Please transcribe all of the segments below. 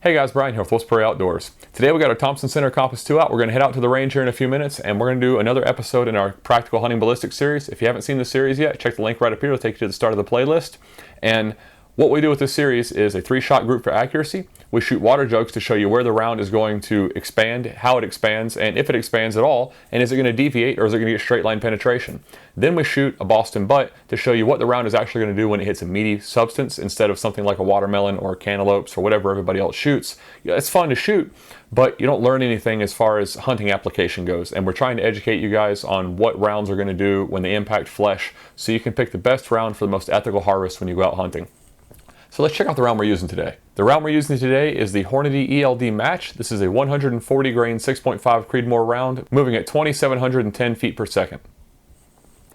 Hey guys, Brian here with Wolf's Prairie Outdoors. Today we got our Thompson Center Compass II out. We're going to head out to the range here in a few minutes and we're going to do another episode in our Practical Hunting Ballistics series. If you haven't seen the series yet, check the link right up here. It'll take you to the start of the playlist. And what we do with this series is a 3-shot group for accuracy. We shoot water jugs to show you where the round is going to expand, how it expands, and if it expands at all, and is it going to deviate or is it going to get straight line penetration. Then we shoot a Boston butt to show you what the round is actually going to do when it hits a meaty substance instead of something like a watermelon or cantaloupes or whatever everybody else shoots. Yeah, it's fun to shoot, but you don't learn anything as far as hunting application goes. And we're trying to educate you guys on what rounds are going to do when they impact flesh so you can pick the best round for the most ethical harvest when you go out hunting. So let's check out the round we're using today. The round we're using today is the Hornady ELD Match. This is a 140 grain 6.5 Creedmoor round, moving at 2,710 feet per second.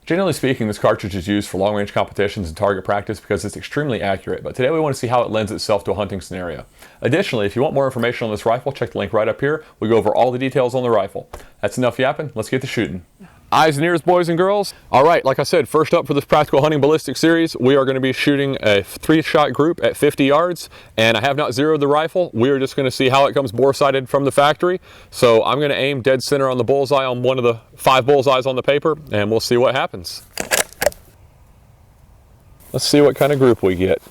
Generally speaking, this cartridge is used for long range competitions and target practice because it's extremely accurate, but today we want to see how it lends itself to a hunting scenario. Additionally, if you want more information on this rifle, check the link right up here. We go over all the details on the rifle. That's enough yapping, let's get to shooting. Eyes and ears, boys and girls. All right, like I said, first up for this Practical Hunting Ballistics series, we are going to be shooting a 3-shot group at 50 yards, and I have not zeroed the rifle. We are just going to see how it comes bore-sighted from the factory. So I'm going to aim dead center on the bullseye on one of the 5 bullseyes on the paper, and we'll see what happens. Let's see what kind of group we get.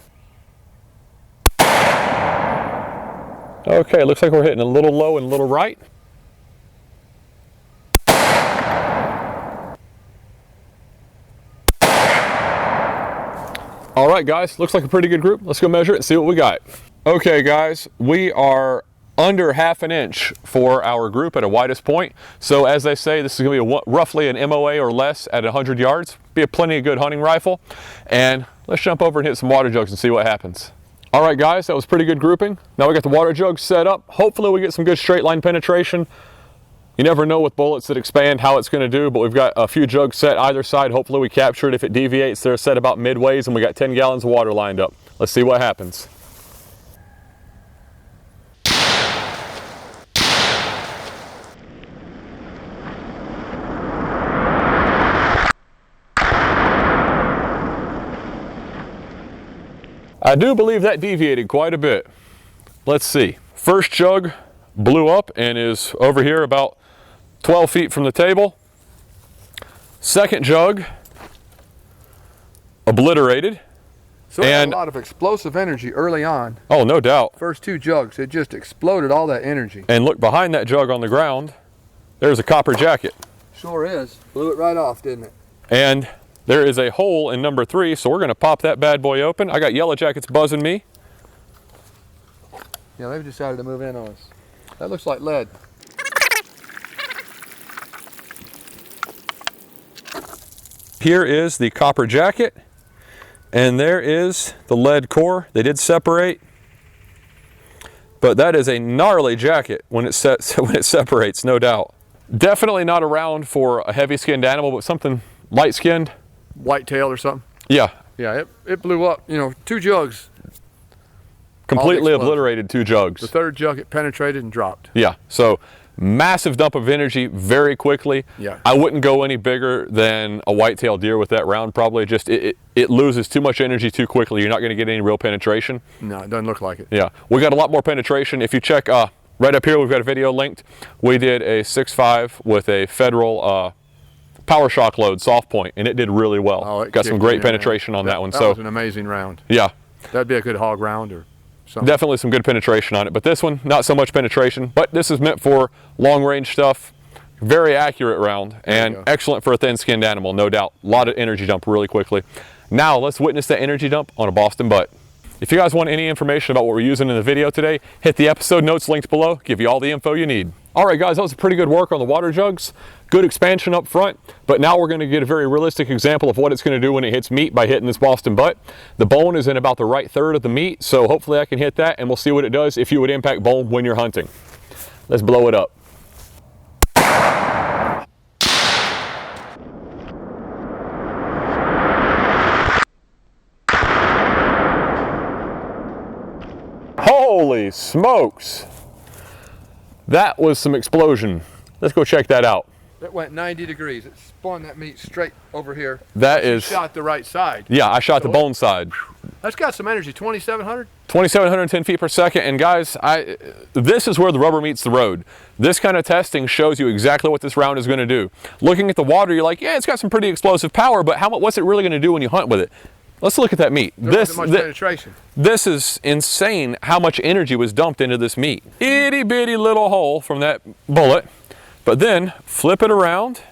Okay, looks like we're hitting a little low and a little right. All right, guys, looks like a pretty good group. Let's go measure it and see what we got. Okay, guys, we are under ½ an inch for our group at a widest point. So as they say, this is gonna be roughly an MOA or less at 100 yards. Be a plenty of good hunting rifle. And let's jump over and hit some water jugs and see what happens. All right, guys, that was pretty good grouping. Now we got the water jugs set up. Hopefully we get some good straight line penetration. You never know with bullets that expand how it's going to do, but we've got a few jugs set either side. Hopefully we capture it. If it deviates, they're set about midways, and we got 10 gallons of water lined up. Let's see what happens. I do believe that deviated quite a bit. Let's see. First jug blew up and is over here about 12 feet from the table. Second jug obliterated. So it had a lot of explosive energy early on. Oh, no doubt. First 2 jugs, it just exploded all that energy. And look behind that jug on the ground, there's a copper jacket. Sure is. Blew it right off, didn't it? And there is a hole in number 3, so we're going to pop that bad boy open. I got yellow jackets buzzing me. Yeah, they've decided to move in on us. That looks like lead. Here is the copper jacket, and there is the lead core. They did separate, but that is a gnarly jacket when it separates, no doubt. Definitely not a round for a heavy-skinned animal, but something light-skinned. Whitetail or something? Yeah. Yeah, it blew up, you know, 2 jugs. Completely obliterated 2 jugs. The 3rd jug, it penetrated and dropped. Yeah, so massive dump of energy very quickly. Yeah. I wouldn't go any bigger than a whitetail deer with that round probably. Just it loses too much energy too quickly. You're not going to get any real penetration. No, it doesn't look like it. Yeah, we got a lot more penetration. If you check right up here, we've got a video linked. We did a 6.5 with a Federal power shock load soft point, and it did really well. Oh, got some great penetration on that one. That was an amazing round. Yeah. That'd be a good hog round or something. Definitely some good penetration on it, but this one, not so much penetration, but this is meant for long range stuff. Very accurate round and excellent for a thin-skinned animal, no doubt. A lot of energy dump really quickly. Now let's witness that energy dump on a Boston butt. If you guys want any information about what we're using in the video today, hit the episode notes linked below, give you all the info you need. All right, guys, that was a pretty good work on the water jugs. Good expansion up front, but now we're going to get a very realistic example of what it's going to do when it hits meat by hitting this Boston butt. The bone is in about the right third of the meat, so hopefully I can hit that, and we'll see what it does if you would impact bone when you're hunting. Let's blow it up. Holy smokes! That was some explosion. Let's go check that out. It went 90 degrees. It spun that meat straight over here. That is... shot the right side. Yeah, I shot the bone side. That's got some energy. 2,700? 2,710 feet per second. And guys, this is where the rubber meets the road. This kind of testing shows you exactly what this round is going to do. Looking at the water, you're like, yeah, it's got some pretty explosive power, but what's it really going to do when you hunt with it? Let's look at that meat. There wasn't much penetration. This is insane how much energy was dumped into this meat. Itty bitty little hole from that bullet. But then flip it around.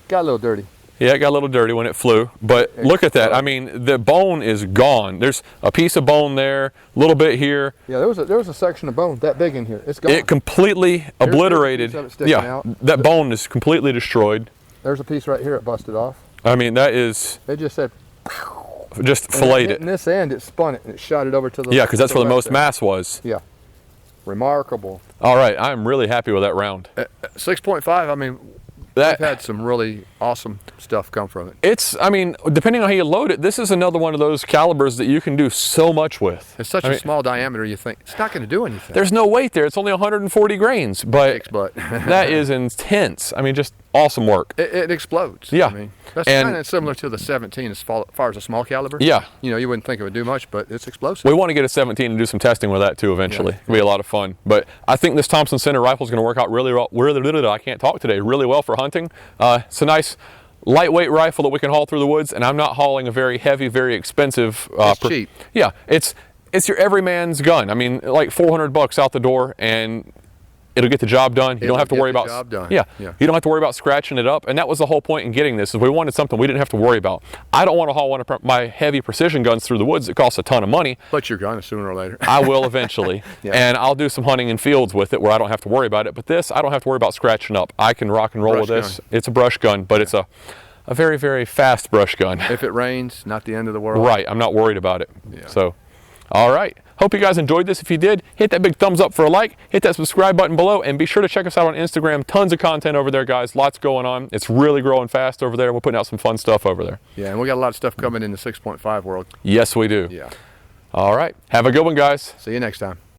Got a little dirty. Yeah, it got a little dirty when it flew, but look at that. I mean, the bone is gone. There's a piece of bone there, a little bit here. Yeah, there was a section of bone that big in here. It's gone. It completely obliterated. Yeah, that bone is completely destroyed. There's a piece right here it busted off. I mean, that is... It just said... Just filleted it. In this end, it spun it and it shot it over to the... Yeah, because that's where the most mass was. Yeah. Remarkable. All right, I'm really happy with that round. 6.5, I mean... We've had some really awesome stuff come from it. I mean, depending on how you load it, this is another one of those calibers that you can do so much with. It's such a small diameter, you think, it's not going to do anything. There's no weight there. It's only 140 grains, but that is intense. I mean, just awesome work. It explodes. Yeah. I mean, that's kind of similar to the 17 as far as a small caliber. Yeah. You know, you wouldn't think it would do much, but it's explosive. We want to get a 17 and do some testing with that too eventually. It'll be a lot of fun. But I think this Thompson Center rifle is going to work out really well. I can't talk today. Really well for hunting. It's a nice lightweight rifle that we can haul through the woods, and I'm not hauling a very heavy, very expensive. It's cheap. Yeah, it's your everyman's gun. I mean, like $400 out the door, and it'll get the job done. You don't have to worry about you don't have to worry about scratching it up. And that was the whole point in getting this, is we wanted something we didn't have to worry about. I don't want to haul one of my heavy precision guns through the woods. It costs a ton of money. But you're going to sooner or later. I will eventually. And I'll do some hunting in fields with it where I don't have to worry about it. But this, I don't have to worry about scratching up. I can rock and roll with this. It's a brush gun, but it's a very, very fast brush gun. If it rains, not the end of the world. Right. I'm not worried about it. Yeah. So, all right. Hope you guys enjoyed this. If you did, hit that big thumbs up for a like, hit that subscribe button below, and be sure to check us out on Instagram. Tons of content over there, guys. Lots going on. It's really growing fast over there. We're putting out some fun stuff over there. Yeah, and we got a lot of stuff coming in the 6.5 world. Yes, we do. Yeah. All right. Have a good one, guys. See you next time.